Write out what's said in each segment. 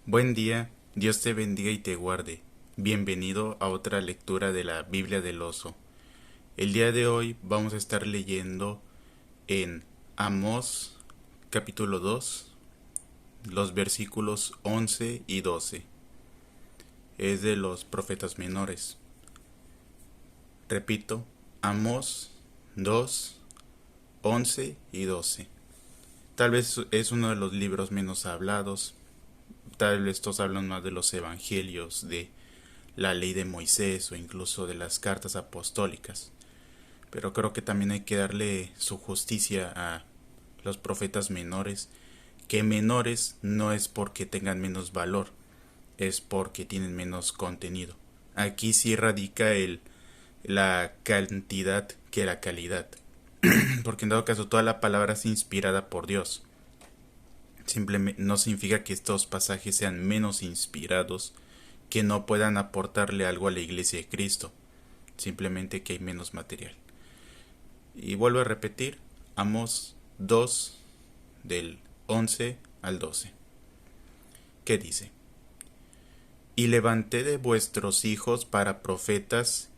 Buen día, Dios te bendiga y te guarde. Bienvenido a otra lectura de la Biblia del Oso. El día de hoy vamos a estar leyendo en Amós capítulo 2, los versículos 11 y 12. Es de los profetas menores. Repito, Amós 2, 11 y 12. Tal vez es uno de los libros menos hablados. Tal vez estos hablan más de los evangelios, de la ley de Moisés o incluso de las cartas apostólicas. Pero creo que también hay que darle su justicia a los profetas menores, que menores no es porque tengan menos valor, es porque tienen menos contenido. Aquí sí radica la cantidad que la calidad, porque en dado caso toda la palabra es inspirada por Dios. Simplemente no significa que estos pasajes sean menos inspirados, que no puedan aportarle algo a la iglesia de Cristo, simplemente que hay menos material. Y vuelvo a repetir, Amós 2 del 11 al 12. ¿Qué dice? Y levanté de vuestros hijos para profetas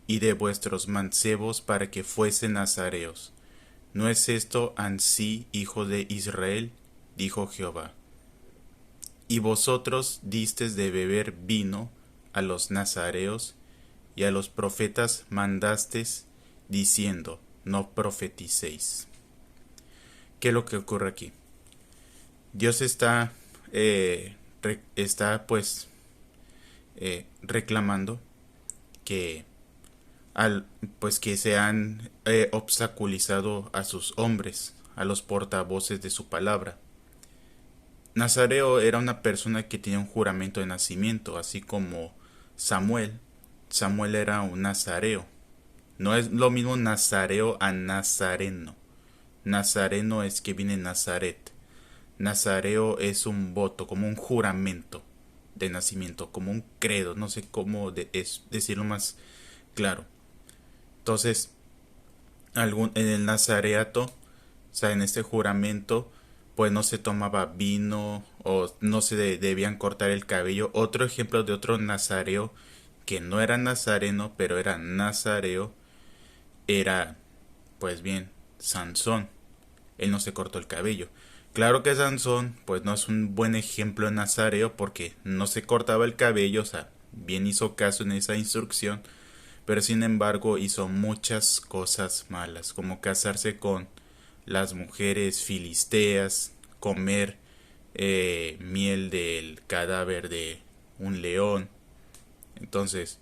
y de vuestros mancebos para que fuesen nazareos. ¿No es esto ansí, hijo de Israel? Dijo Jehová. Y vosotros distes de beber vino a los nazareos, y a los profetas mandastes, diciendo, no profeticéis. ¿Qué es lo que ocurre aquí? Dios está reclamando que pues que se han obstaculizado a sus hombres, a los portavoces de su palabra. Nazareo era una persona que tenía un juramento de nacimiento, así como Samuel. Samuel era un nazareo. No es lo mismo nazareo a nazareno. Nazareno es que viene Nazaret. Nazareo es un voto, como un juramento de nacimiento, como un credo, no sé cómo decirlo más claro. Entonces, en el nazareato, o sea, en este juramento, pues no se tomaba vino o no se debían cortar el cabello. Otro ejemplo de otro nazareo que no era nazareno, pero era nazareo, era, pues bien, Sansón. Él no se cortó el cabello. Claro que Sansón, pues no es un buen ejemplo de nazareo porque no se cortaba el cabello, o sea, bien hizo caso en esa instrucción, pero sin embargo hizo muchas cosas malas, como casarse con las mujeres filisteas, comer miel del cadáver de un león. Entonces,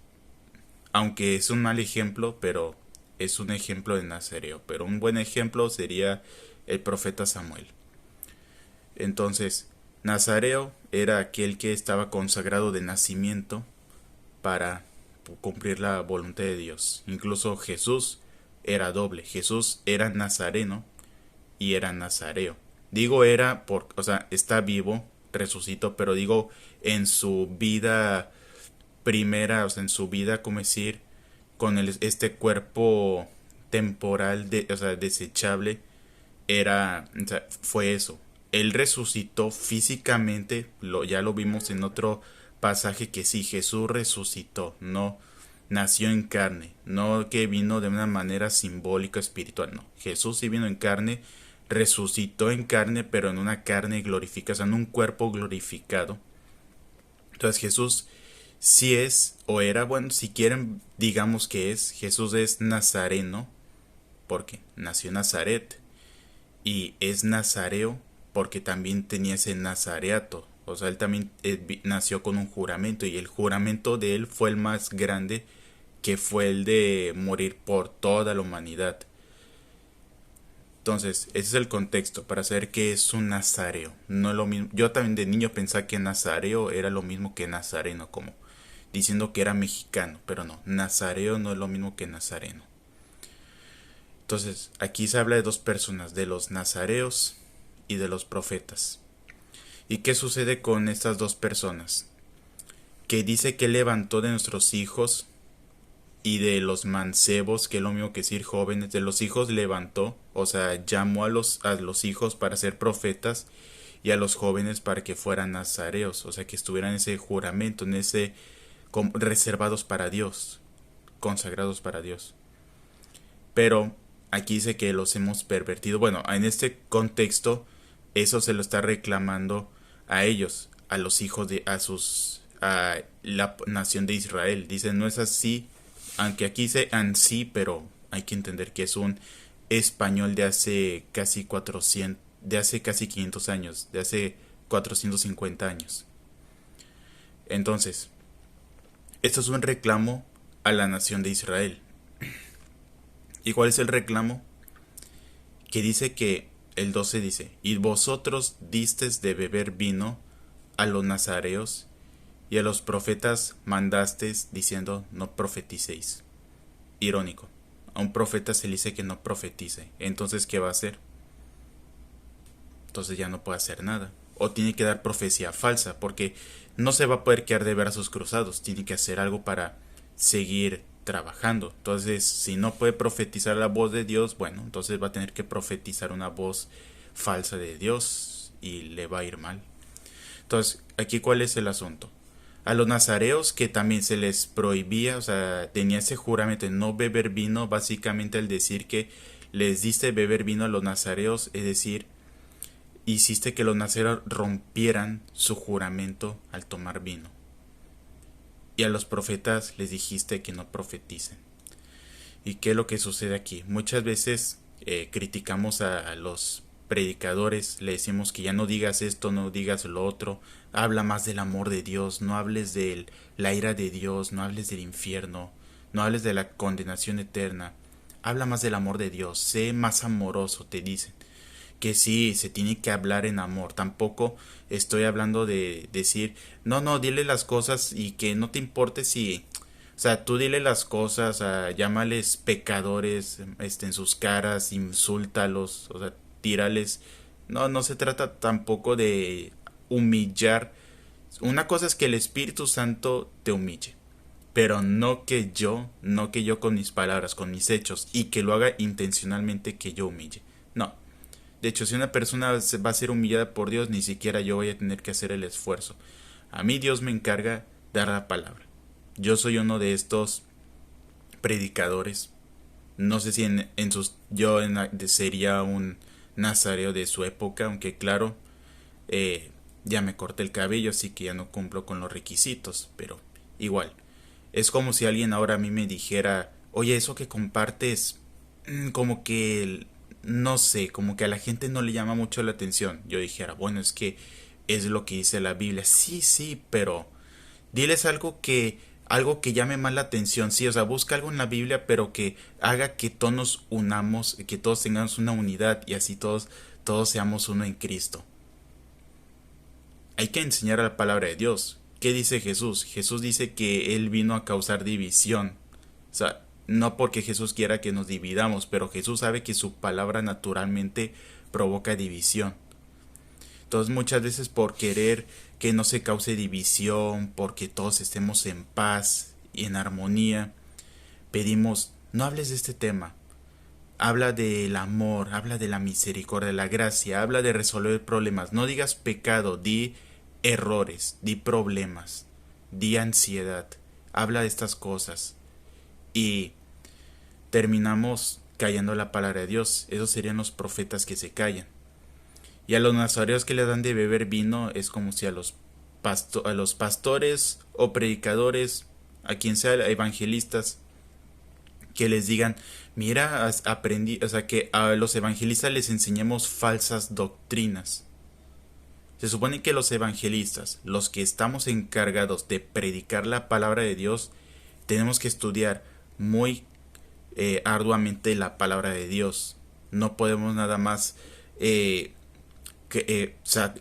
aunque es un mal ejemplo, pero es un ejemplo de nazareo. Pero un buen ejemplo sería el profeta Samuel. Entonces, nazareo era aquel que estaba consagrado de nacimiento para cumplir la voluntad de Dios. Incluso Jesús era doble. Jesús era nazareno y era nazareo. Digo era porque, o sea, está vivo, resucitó, pero digo en su vida primera, o sea, en su vida, como decir, con este cuerpo temporal, o sea, desechable, o sea, fue eso. Él resucitó físicamente, ya lo vimos en otro pasaje que sí, Jesús resucitó, no nació en carne, no que vino de una manera simbólica espiritual, no. Jesús sí vino en carne, resucitó en carne, pero en una carne glorificada, o sea, en un cuerpo glorificado. Entonces Jesús sí es o era, bueno, si quieren digamos que es, Jesús es nazareno porque nació en Nazaret y es nazareo porque también tenía ese nazareato. O sea, él también nació con un juramento y el juramento de él fue el más grande, que fue el de morir por toda la humanidad. Entonces, ese es el contexto para saber qué es un nazareo. No es lo mismo. Yo también de niño pensaba que nazareo era lo mismo que nazareno, como diciendo que era mexicano, pero no, nazareo no es lo mismo que nazareno. Entonces, aquí se habla de dos personas, de los nazareos y de los profetas. ¿Y qué sucede con estas dos personas? Que dice que levantó de nuestros hijos y de los mancebos, que es lo mismo que decir jóvenes, de los hijos levantó, o sea, llamó a los hijos para ser profetas, y a los jóvenes para que fueran nazareos, o sea, que estuvieran en ese juramento, en ese reservados para Dios, consagrados para Dios. Pero aquí dice que los hemos pervertido. Bueno, en este contexto, eso se lo está reclamando a ellos, a los hijos a la nación de Israel. Dice, no es así, aunque aquí dice ansí, pero hay que entender que es un español de hace casi 400, de hace casi 500 años, de hace 450 años. Entonces, esto es un reclamo a la nación de Israel. ¿Y cuál es el reclamo? Que dice que el 12 dice, y vosotros distes de beber vino a los nazareos y a los profetas mandasteis diciendo no profeticéis. Irónico. A un profeta se le dice que no profetice. Entonces, ¿qué va a hacer? Entonces ya no puede hacer nada. O tiene que dar profecía falsa, porque no se va a poder quedar de brazos cruzados. Tiene que hacer algo para seguir trabajando. Entonces, si no puede profetizar la voz de Dios, bueno, entonces va a tener que profetizar una voz falsa de Dios y le va a ir mal. Entonces, aquí cuál es el asunto. A los nazareos que también se les prohibía, o sea, tenía ese juramento de no beber vino, básicamente al decir que les diste beber vino a los nazareos, es decir, hiciste que los nazareos rompieran su juramento al tomar vino. Y a los profetas les dijiste que no profeticen. ¿Y qué es lo que sucede aquí? Muchas veces criticamos a los predicadores, le decimos que ya no digas esto, no digas lo otro, habla más del amor de Dios, no hables de la ira de Dios, no hables del infierno, no hables de la condenación eterna, habla más del amor de Dios, sé más amoroso, te dicen. Que sí, se tiene que hablar en amor. Tampoco estoy hablando de decir, no, dile las cosas y que no te importe si... O sea, tú dile las cosas, llámales pecadores en sus caras, insúltalos, o sea, tírales. No se trata tampoco de humillar. Una cosa es que el Espíritu Santo te humille, pero no que yo con mis palabras, con mis hechos, y que lo haga intencionalmente que yo humille. No. De hecho, si una persona va a ser humillada por Dios, ni siquiera yo voy a tener que hacer el esfuerzo. A mí Dios me encarga dar la palabra. Yo soy uno de estos predicadores. No sé si sería un nazareo de su época, aunque claro, ya me corté el cabello, así que ya no cumplo con los requisitos, pero igual. Es como si alguien ahora a mí me dijera, oye, eso que compartes, como que no sé, como que a la gente no le llama mucho la atención. Yo dijera, bueno, es que es lo que dice la Biblia. Sí, pero diles algo que llame más la atención. Sí, o sea, busca algo en la Biblia, pero que haga que todos nos unamos, que todos tengamos una unidad y así todos seamos uno en Cristo. Hay que enseñar la palabra de Dios. ¿Qué dice Jesús? Jesús dice que Él vino a causar división. O sea, no porque Jesús quiera que nos dividamos, pero Jesús sabe que su palabra naturalmente provoca división. Entonces muchas veces por querer que no se cause división, porque todos estemos en paz y en armonía, pedimos, no hables de este tema. Habla del amor, habla de la misericordia, de la gracia, habla de resolver problemas. No digas pecado, di errores, di problemas, di ansiedad. Habla de estas cosas. Y terminamos callando la palabra de Dios. Esos serían los profetas que se callan. Y a los nazareos que le dan de beber vino es como si a los pastores o predicadores, a quien sea, evangelistas, que les digan, mira, aprendí, o sea, que a los evangelistas les enseñemos falsas doctrinas. Se supone que los evangelistas, los que estamos encargados de predicar la palabra de Dios, tenemos que estudiar muy arduamente la palabra de Dios. No podemos nada más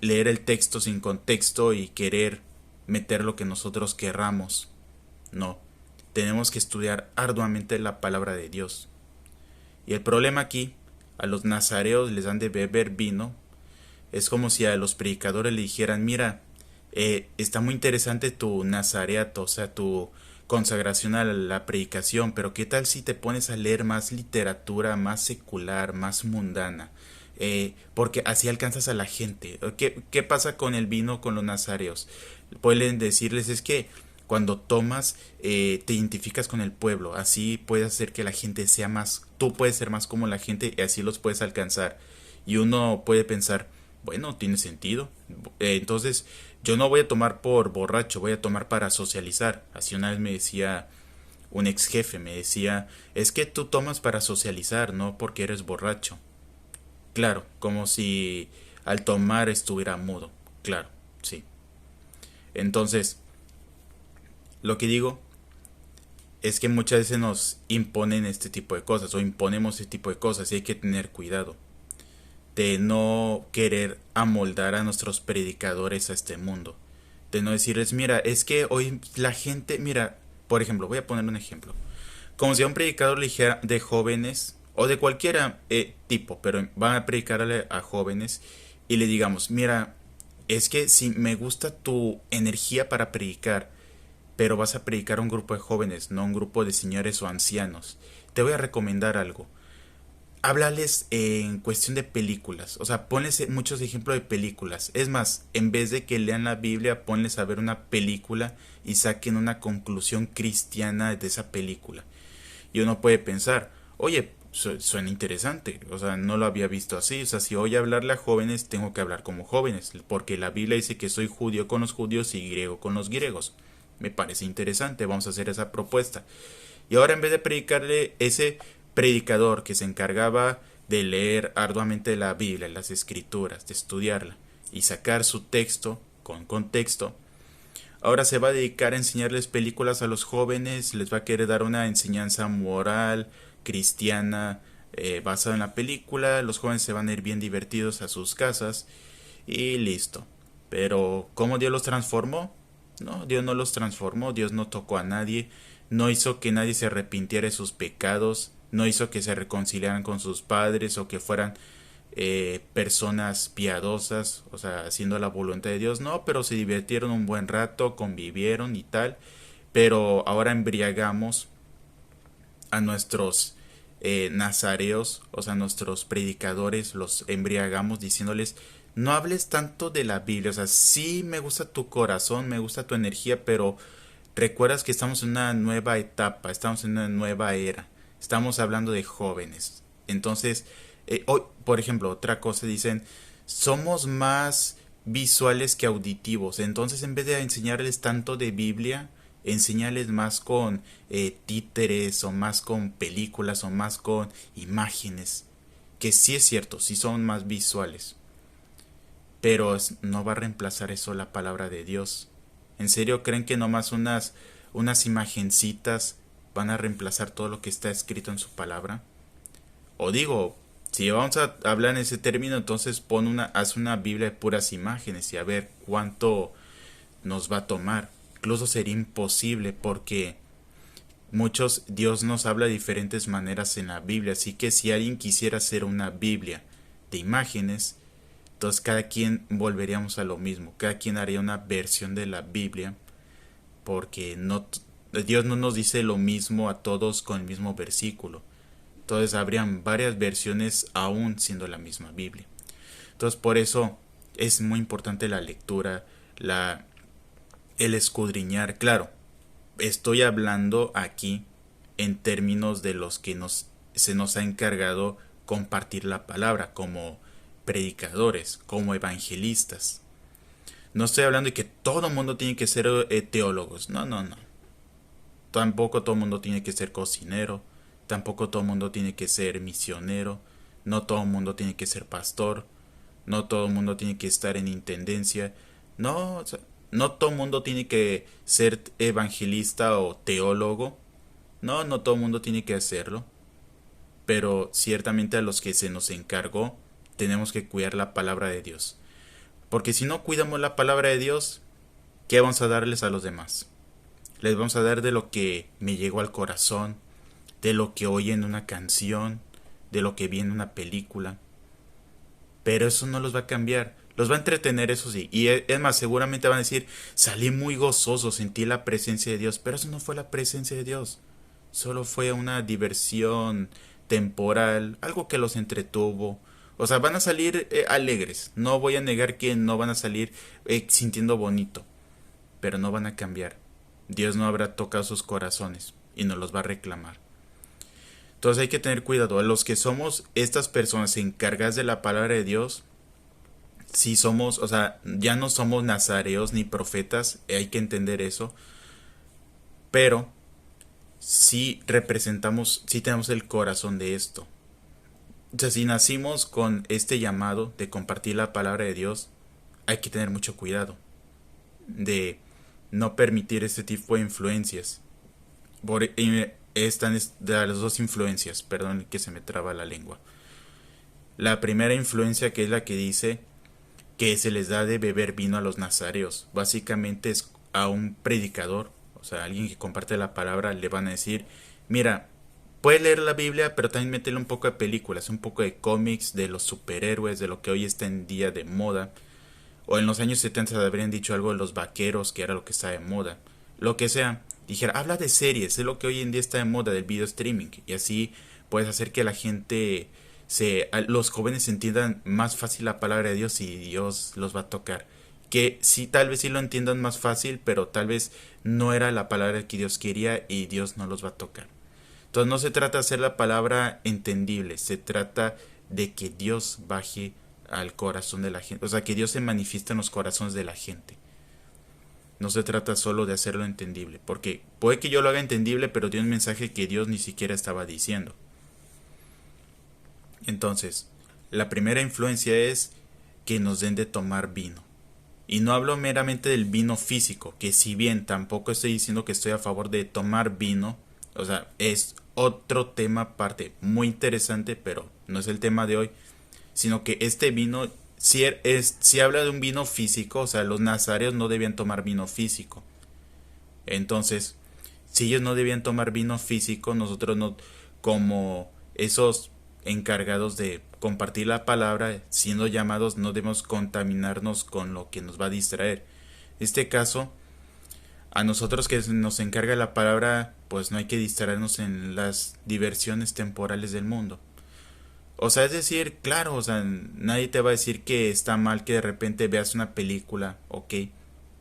leer el texto sin contexto y querer meter lo que nosotros querramos. No, tenemos que estudiar arduamente la palabra de Dios. Y el problema aquí, a los nazareos les dan de beber vino. Es como si a los predicadores le dijeran, mira, está muy interesante tu nazareato, o sea, tu consagración a la predicación, pero ¿qué tal si te pones a leer más literatura, más secular, más mundana? porque así alcanzas a la gente. ¿Qué pasa con el vino con los nazareos? Pueden decirles es que cuando tomas te identificas con el pueblo, así puedes hacer que la gente sea más, tú puedes ser más como la gente y así los puedes alcanzar. Y uno puede pensar, bueno, tiene sentido. Entonces yo no voy a tomar por borracho, voy a tomar para socializar. Así una vez me decía un ex jefe, me decía, es que tú tomas para socializar, no porque eres borracho. Claro, como si al tomar estuviera mudo. Claro, sí. Entonces, lo que digo es que muchas veces nos imponen este tipo de cosas o imponemos este tipo de cosas y hay que tener cuidado de no querer amoldar a nuestros predicadores a este mundo. De no decirles, mira, es que hoy la gente, mira, por ejemplo, voy a poner un ejemplo. Como si a un predicador le dijera de jóvenes o de cualquier tipo, pero van a predicarle a jóvenes y le digamos, mira, es que si me gusta tu energía para predicar, pero vas a predicar a un grupo de jóvenes, no a un grupo de señores o ancianos, te voy a recomendar algo. Háblales en cuestión de películas, o sea, ponles muchos ejemplos de películas. Es más, en vez de que lean la Biblia, ponles a ver una película y saquen una conclusión cristiana de esa película. Y uno puede pensar, oye, suena interesante, o sea, no lo había visto así, o sea, si voy a hablarle a jóvenes, tengo que hablar como jóvenes, porque la Biblia dice que soy judío con los judíos y griego con los griegos. Me parece interesante, vamos a hacer esa propuesta. Y ahora en vez de predicarle ese predicador que se encargaba de leer arduamente la Biblia, las escrituras, de estudiarla y sacar su texto con contexto, ahora se va a dedicar a enseñarles películas a los jóvenes, les va a querer dar una enseñanza moral, cristiana, basada en la película, los jóvenes se van a ir bien divertidos a sus casas y listo. Pero ¿cómo Dios los transformó? No, Dios no los transformó, Dios no tocó a nadie, no hizo que nadie se arrepintiera de sus pecados, no hizo que se reconciliaran con sus padres o que fueran personas piadosas, o sea, haciendo la voluntad de Dios, no, pero se divirtieron un buen rato, convivieron y tal, pero ahora embriagamos a nuestros nazareos, o sea, nuestros predicadores, los embriagamos diciéndoles, no hables tanto de la Biblia, o sea, sí me gusta tu corazón, me gusta tu energía, pero recuerdas que estamos en una nueva etapa, estamos en una nueva era, estamos hablando de jóvenes. Entonces, hoy, por ejemplo, otra cosa dicen, somos más visuales que auditivos. Entonces, en vez de enseñarles tanto de Biblia, enseñarles más con títeres o más con películas o más con imágenes. Que sí es cierto, sí son más visuales. Pero no va a reemplazar eso la palabra de Dios. ¿En serio creen que nomás unas imagencitas van a reemplazar todo lo que está escrito en su palabra? O digo, si vamos a hablar en ese término, entonces haz una Biblia de puras imágenes y a ver cuánto nos va a tomar. Incluso sería imposible porque Dios nos habla de diferentes maneras en la Biblia, así que si alguien quisiera hacer una Biblia de imágenes, entonces cada quien volveríamos a lo mismo, cada quien haría una versión de la Biblia, porque Dios no nos dice lo mismo a todos con el mismo versículo. Entonces habrían varias versiones aún siendo la misma Biblia. Entonces por eso es muy importante la lectura, el escudriñar. Claro, estoy hablando aquí en términos de los que se nos ha encargado compartir la palabra como predicadores, como evangelistas. No estoy hablando de que todo el mundo tiene que ser teólogos. No, no, no. Tampoco todo el mundo tiene que ser cocinero. Tampoco todo el mundo tiene que ser misionero. No todo el mundo tiene que ser pastor. No todo el mundo tiene que estar en intendencia. No, o sea, no todo el mundo tiene que ser evangelista o teólogo. No, no todo el mundo tiene que hacerlo. Pero ciertamente a los que se nos encargó tenemos que cuidar la palabra de Dios. Porque si no cuidamos la palabra de Dios, ¿qué vamos a darles a los demás? Les vamos a dar de lo que me llegó al corazón, de lo que oí en una canción, de lo que vi en una película. Pero eso no los va a cambiar. Los va a entretener, eso sí. Y es más, seguramente van a decir, salí muy gozoso, sentí la presencia de Dios. Pero eso no fue la presencia de Dios. Solo fue una diversión temporal, algo que los entretuvo, O sea, van a salir alegres. No voy a negar que no van a salir sintiendo bonito. Pero no van a cambiar. Dios no habrá tocado sus corazones y nos los va a reclamar. Entonces hay que tener cuidado. A los que somos estas personas encargadas de la palabra de Dios, si somos, o sea, ya no somos nazareos ni profetas, hay que entender eso. Pero si representamos, si tenemos el corazón de esto. O sea, si nacimos con este llamado de compartir la palabra de Dios, hay que tener mucho cuidado de no permitir este tipo de influencias. Están de las dos influencias, perdón que se me traba la lengua. La primera influencia, que es la que dice que se les da de beber vino a los nazareos. Básicamente es a un predicador, o sea, a alguien que comparte la palabra, le van a decir, mira, puedes leer la Biblia, pero también métele un poco de películas, un poco de cómics, de los superhéroes, de lo que hoy está en día de moda. O en los años 70 habrían dicho algo de los vaqueros, que era lo que está de moda. Lo que sea. Dijera, habla de series, es lo que hoy en día está de moda, del video streaming. Y así puedes hacer que la gente, los jóvenes entiendan más fácil la palabra de Dios y Dios los va a tocar. Que sí, tal vez sí lo entiendan más fácil, pero tal vez no era la palabra que Dios quería y Dios no los va a tocar. Entonces no se trata de hacer la palabra entendible, se trata de que Dios baje al corazón de la gente. O sea, que Dios se manifiesta en los corazones de la gente. No se trata solo de hacerlo entendible. Porque puede que yo lo haga entendible, pero tiene un mensaje que Dios ni siquiera estaba diciendo. Entonces, la primera influencia es que nos den de tomar vino. Y no hablo meramente del vino físico, que si bien tampoco estoy diciendo que estoy a favor de tomar vino, o sea, es otro tema aparte, muy interesante, pero no es el tema de hoy, sino que este vino, si habla de un vino físico, o sea, los nazareos no debían tomar vino físico. Entonces, si ellos no debían tomar vino físico, nosotros no, como esos encargados de compartir la palabra, siendo llamados, no debemos contaminarnos con lo que nos va a distraer. En este caso, a nosotros que nos encarga la palabra, pues no hay que distraernos en las diversiones temporales del mundo. O sea, es decir, claro, o sea, nadie te va a decir que está mal que de repente veas una película, ok,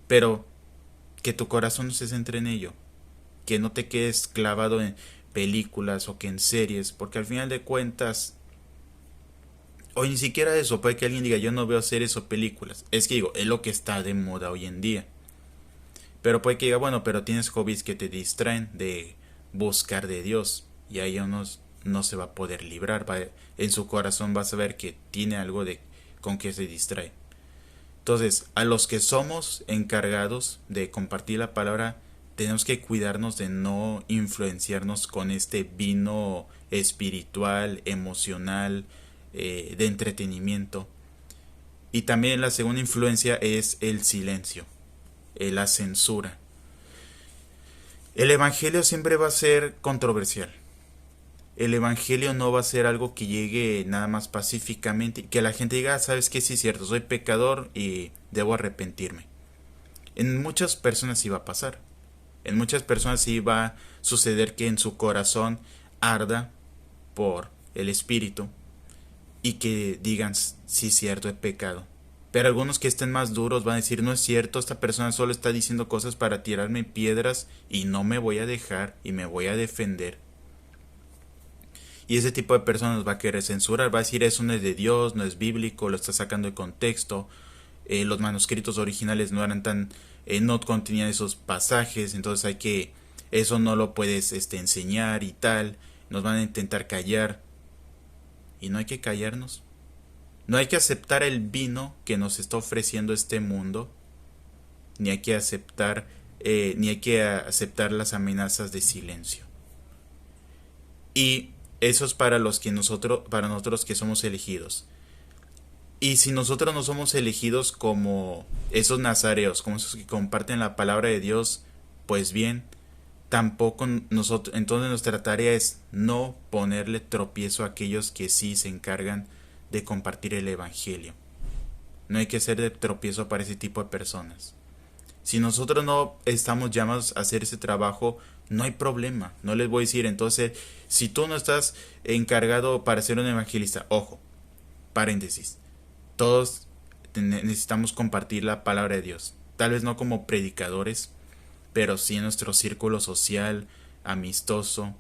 pero que tu corazón no se centre en ello, que no te quedes clavado en películas o que en series, porque al final de cuentas, o ni siquiera eso, puede que alguien diga yo no veo series o películas, es que digo, es lo que está de moda hoy en día, pero puede que diga, bueno, pero tienes hobbies que te distraen de buscar de Dios, y ahí unos no se va a poder librar, en su corazón va a saber que tiene algo de con que se distrae. Entonces, a los que somos encargados de compartir la palabra, tenemos que cuidarnos de no influenciarnos con este vino espiritual, emocional, de entretenimiento. Y también la segunda influencia es el silencio, la censura. El evangelio siempre va a ser controversial. El evangelio no va a ser algo que llegue nada más pacíficamente, que la gente diga, sabes que sí es cierto, soy pecador y debo arrepentirme. En muchas personas sí va a pasar. En muchas personas sí va a suceder que en su corazón arda por el Espíritu y que digan, sí es cierto, he pecado. Pero algunos que estén más duros van a decir, no es cierto, esta persona solo está diciendo cosas para tirarme piedras y no me voy a dejar y me voy a defender. Y ese tipo de personas va a querer censurar, va a decir eso no es de Dios, no es bíblico, lo está sacando de contexto, los manuscritos originales no eran tan, no contenían esos pasajes, entonces hay que, eso no lo puedes enseñar y tal, nos van a intentar callar, y no hay que callarnos, no hay que aceptar el vino que nos está ofreciendo este mundo, ni hay que aceptar, las amenazas de silencio. Y eso es para nosotros que somos elegidos. Y si nosotros no somos elegidos como esos nazareos, como esos que comparten la palabra de Dios, pues bien, tampoco nosotros, entonces nuestra tarea es no ponerle tropiezo a aquellos que sí se encargan de compartir el evangelio. No hay que ser de tropiezo para ese tipo de personas. Si nosotros no estamos llamados a hacer ese trabajo, no hay problema. No les voy a decir, entonces, si tú no estás encargado para ser un evangelista, ojo, paréntesis, todos necesitamos compartir la palabra de Dios. Tal vez no como predicadores, pero sí en nuestro círculo social, amistoso,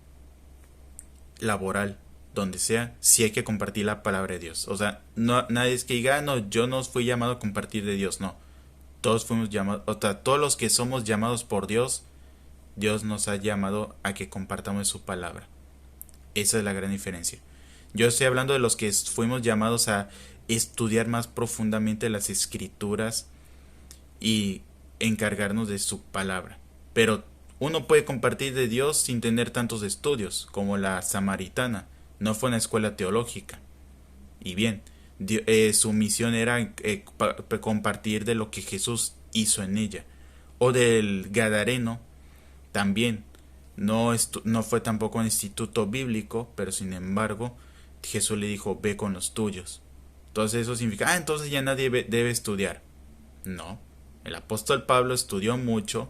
laboral, donde sea, sí hay que compartir la palabra de Dios. O sea, no, nadie es que diga, no, yo no fui llamado a compartir de Dios, no. Todos fuimos llamados, o sea, todos los que somos llamados por Dios, Dios nos ha llamado a que compartamos su palabra. Esa es la gran diferencia. Yo estoy hablando de los que fuimos llamados a estudiar más profundamente las escrituras y encargarnos de su palabra. Pero uno puede compartir de Dios sin tener tantos estudios, como la samaritana. No fue una escuela teológica. Y bien, su misión era compartir de lo que Jesús hizo en ella. O del Gadareno, también. No fue tampoco un instituto bíblico, pero sin embargo, Jesús le dijo, ve con los tuyos. Entonces eso significa, entonces ya nadie debe estudiar. No, el apóstol Pablo estudió mucho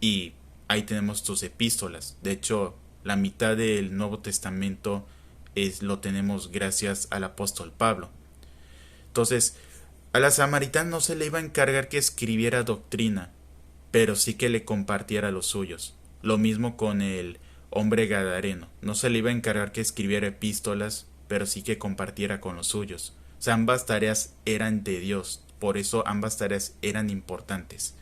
y ahí tenemos sus epístolas. De hecho, la mitad del Nuevo Testamento lo tenemos gracias al apóstol Pablo. Entonces, a la samaritana no se le iba a encargar que escribiera doctrina, pero sí que le compartiera los suyos. Lo mismo con el hombre gadareno. No se le iba a encargar que escribiera epístolas, pero sí que compartiera con los suyos. O sea, ambas tareas eran de Dios. Por eso ambas tareas eran importantes.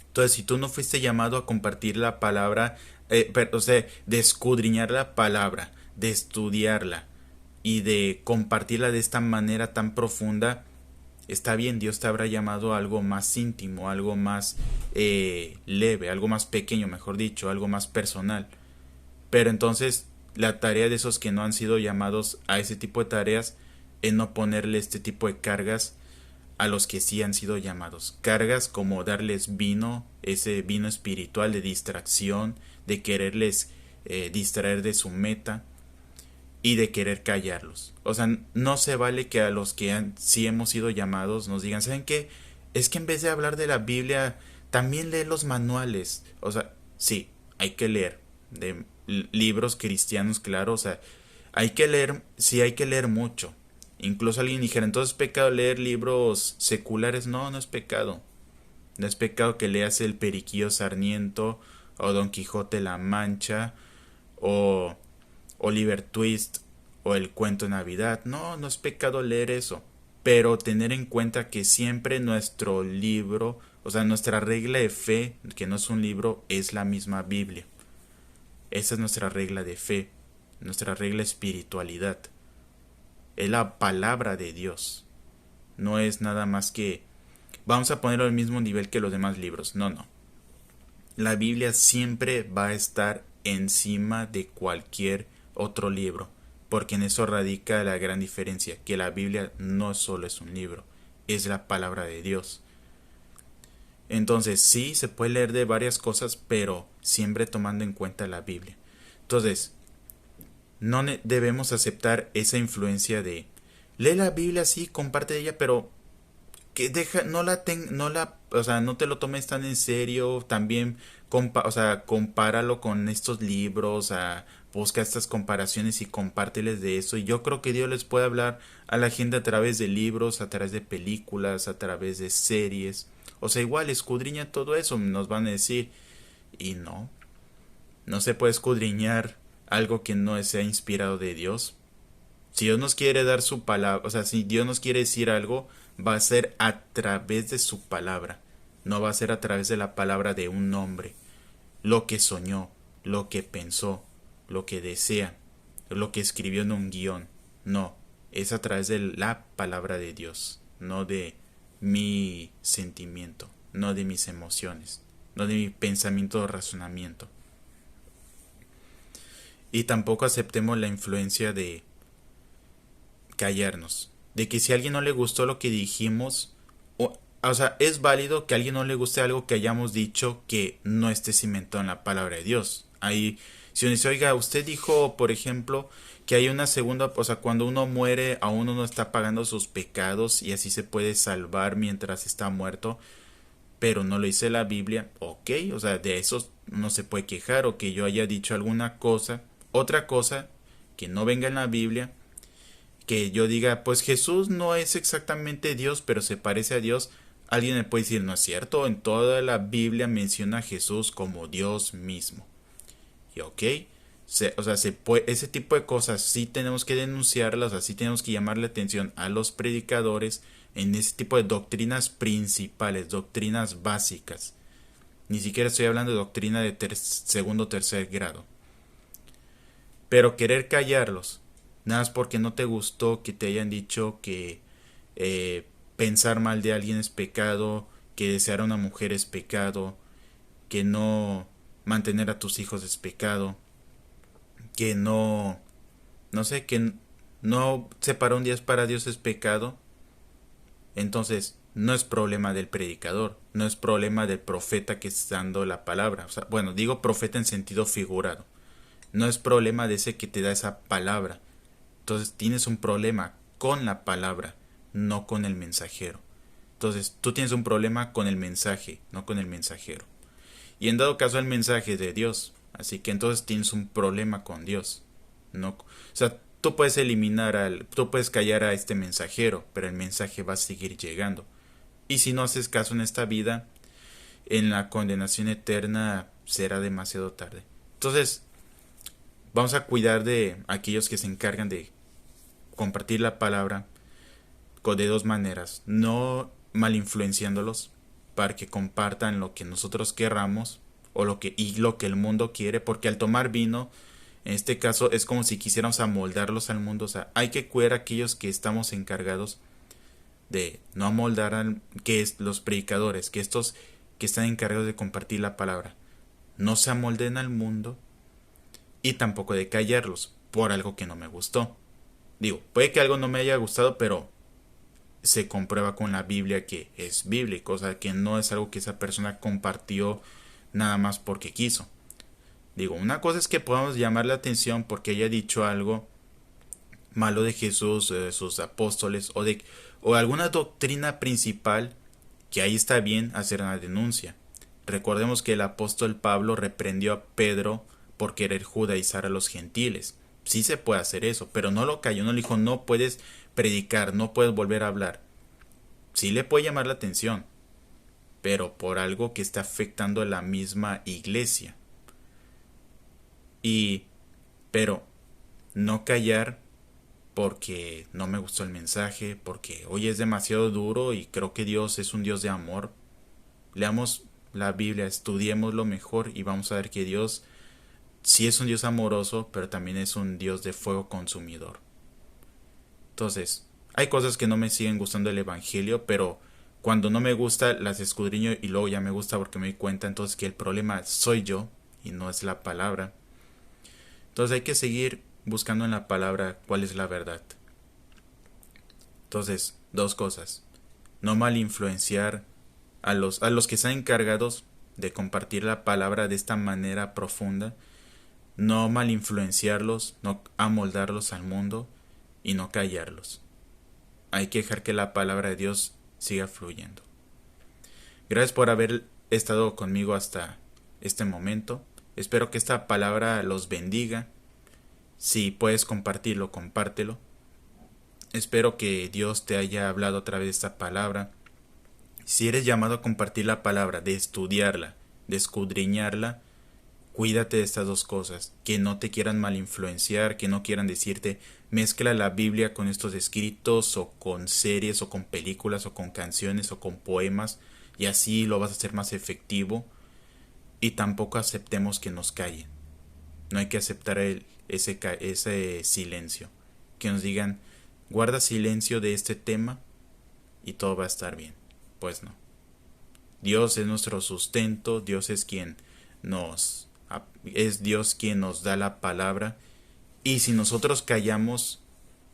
Entonces, si tú no fuiste llamado a compartir la palabra, o sea, de escudriñar la palabra, de estudiarla y de compartirla de esta manera tan profunda, está bien, Dios te habrá llamado a algo más íntimo, algo más leve, algo más pequeño, mejor dicho, algo más personal. Pero entonces la tarea de esos que no han sido llamados a ese tipo de tareas es no ponerle este tipo de cargas a los que sí han sido llamados. Cargas como darles vino, ese vino espiritual de distracción, de quererles distraer de su meta y de querer callarlos. O sea, no se vale que a los que sí hemos sido llamados nos digan, ¿saben qué? Es que en vez de hablar de la Biblia, también lee los manuales. O sea, sí, hay que leer de libros cristianos, claro. O sea, hay que leer, sí hay que leer mucho. Incluso alguien dijera, entonces es pecado leer libros seculares. No, no es pecado. No es pecado que leas el Periquillo Sarniento o Don Quijote la Mancha o Oliver Twist o el cuento de Navidad. No, no es pecado leer eso. Pero tener en cuenta que siempre nuestro libro, o sea, nuestra regla de fe, que no es un libro, es la misma Biblia. Esa es nuestra regla de fe, nuestra regla de espiritualidad. Es la palabra de Dios. No es nada más que vamos a ponerlo al mismo nivel que los demás libros. No, no. La Biblia siempre va a estar encima de cualquier otro libro, porque en eso radica la gran diferencia, que la Biblia no solo es un libro, es la palabra de Dios. Entonces sí, se puede leer de varias cosas, pero siempre tomando en cuenta la Biblia. Entonces, no debemos aceptar esa influencia de lee la Biblia, sí, comparte de ella, pero que deja, o sea, no te lo tomes tan en serio. También o sea, compáralo con estos libros, busca estas comparaciones y compárteles de eso. Y yo creo que Dios les puede hablar a la gente a través de libros, a través de películas, a través de series. O sea, igual escudriña todo eso, nos van a decir. Y no se puede escudriñar algo que no sea inspirado de Dios. Si Dios nos quiere dar su palabra, o sea, si Dios nos quiere decir algo, va a ser a través de su palabra. No va a ser a través de la palabra de un hombre. Lo que soñó, lo que pensó, lo que desea, lo que escribió en un guión. No, es a través de la palabra de Dios, no de mi sentimiento, no de mis emociones, no de mi pensamiento o razonamiento. Y tampoco aceptemos la influencia de callarnos. De que si a alguien no le gustó lo que dijimos, o sea, es válido que a alguien no le guste algo que hayamos dicho que no esté cimentado en la palabra de Dios. Ahí, si uno dice, oiga, usted dijo, por ejemplo, que hay una segunda, o sea, cuando uno muere, aún uno no está pagando sus pecados y así se puede salvar mientras está muerto, pero no lo dice la Biblia, ok, o sea, de eso no se puede quejar, o que yo haya dicho alguna cosa, otra cosa que no venga en la Biblia, que yo diga, pues Jesús no es exactamente Dios, pero se parece a Dios, alguien me puede decir, no es cierto, en toda la Biblia menciona a Jesús como Dios mismo. Y ok, o sea, ese tipo de cosas sí tenemos que denunciarlas, así tenemos que llamarle atención a los predicadores en ese tipo de doctrinas principales, doctrinas básicas. Ni siquiera estoy hablando de doctrina de segundo o tercer grado. Pero querer callarlos, nada más porque no te gustó que te hayan dicho que pensar mal de alguien es pecado, que desear a una mujer es pecado, que no mantener a tus hijos es pecado, que no sé, que no separar un día para Dios es pecado. Entonces, no es problema del predicador, no es problema del profeta que está dando la palabra. O sea, bueno, digo profeta en sentido figurado. No es problema de ese que te da esa palabra. Entonces, tienes un problema con la palabra, no con el mensajero. Entonces, tú tienes un problema con el mensaje, no con el mensajero. Y en dado caso, el mensaje es de Dios. Así que entonces tienes un problema con Dios. No, o sea, tú puedes callar a este mensajero, pero el mensaje va a seguir llegando. Y si no haces caso en esta vida, en la condenación eterna será demasiado tarde. Entonces, vamos a cuidar de aquellos que se encargan de compartir la palabra de dos maneras. No mal influenciándolos para que compartan lo que nosotros querramos o lo que el mundo quiere, porque al tomar vino, en este caso es como si quisiéramos amoldarlos al mundo. O sea, hay que cuidar a aquellos que estamos encargados de no amoldar que es los predicadores, que estos que están encargados de compartir la palabra no se amolden al mundo, y tampoco de callarlos por algo que no me gustó. Digo, puede que algo no me haya gustado, pero se comprueba con la Biblia que es bíblico, o sea, que no es algo que esa persona compartió nada más porque quiso. Digo, una cosa es que podamos llamar la atención porque haya dicho algo malo de Jesús, de sus apóstoles o alguna doctrina principal, que ahí está bien hacer una denuncia. Recordemos que el apóstol Pablo reprendió a Pedro por querer judaizar a los gentiles. Sí se puede hacer eso, pero no lo cayó, no le dijo no puedes predicar, no puedes volver a hablar. Sí le puede llamar la atención, pero por algo que está afectando a la misma iglesia. Pero no callar porque no me gustó el mensaje, porque hoy es demasiado duro y creo que Dios es un Dios de amor. Leamos la Biblia, estudiémoslo mejor y vamos a ver que Dios sí es un Dios amoroso, pero también es un Dios de fuego consumidor. Entonces, hay cosas que no me siguen gustando del Evangelio, pero cuando no me gusta las escudriño y luego ya me gusta porque me doy cuenta entonces que el problema soy yo y no es la palabra. Entonces hay que seguir buscando en la palabra cuál es la verdad. Entonces, dos cosas. No mal influenciar a los que están encargados de compartir la palabra de esta manera profunda. No mal influenciarlos, no amoldarlos al mundo y no callarlos. Hay que dejar que la palabra de Dios siga fluyendo. Gracias por haber estado conmigo hasta este momento. Espero que esta palabra los bendiga. Si puedes compartirlo, compártelo. Espero que Dios te haya hablado a través de esta palabra. Si eres llamado a compartir la palabra, de estudiarla, de escudriñarla, cuídate de estas dos cosas, que no te quieran mal influenciar, que no quieran decirte mezcla la Biblia con estos escritos o con series o con películas o con canciones o con poemas y así lo vas a hacer más efectivo. Y tampoco aceptemos que nos callen. No hay que aceptar ese silencio. Que nos digan guarda silencio de este tema y todo va a estar bien. Pues no. Dios es nuestro sustento, Dios es Dios quien nos da la palabra, y si nosotros callamos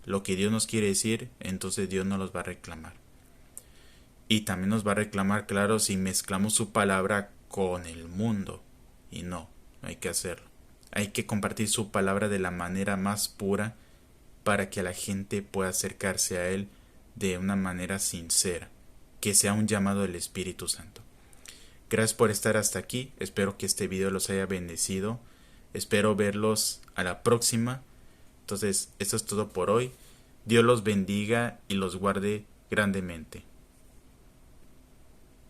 lo que Dios nos quiere decir, entonces Dios nos los va a reclamar. Y también nos va a reclamar, claro, si mezclamos su palabra con el mundo. Y no hay que hacerlo. Hay que compartir su palabra de la manera más pura para que la gente pueda acercarse a Él de una manera sincera, que sea un llamado del Espíritu Santo. Gracias por estar hasta aquí. Espero que este video los haya bendecido. Espero verlos a la próxima. Entonces, esto es todo por hoy. Dios los bendiga y los guarde grandemente.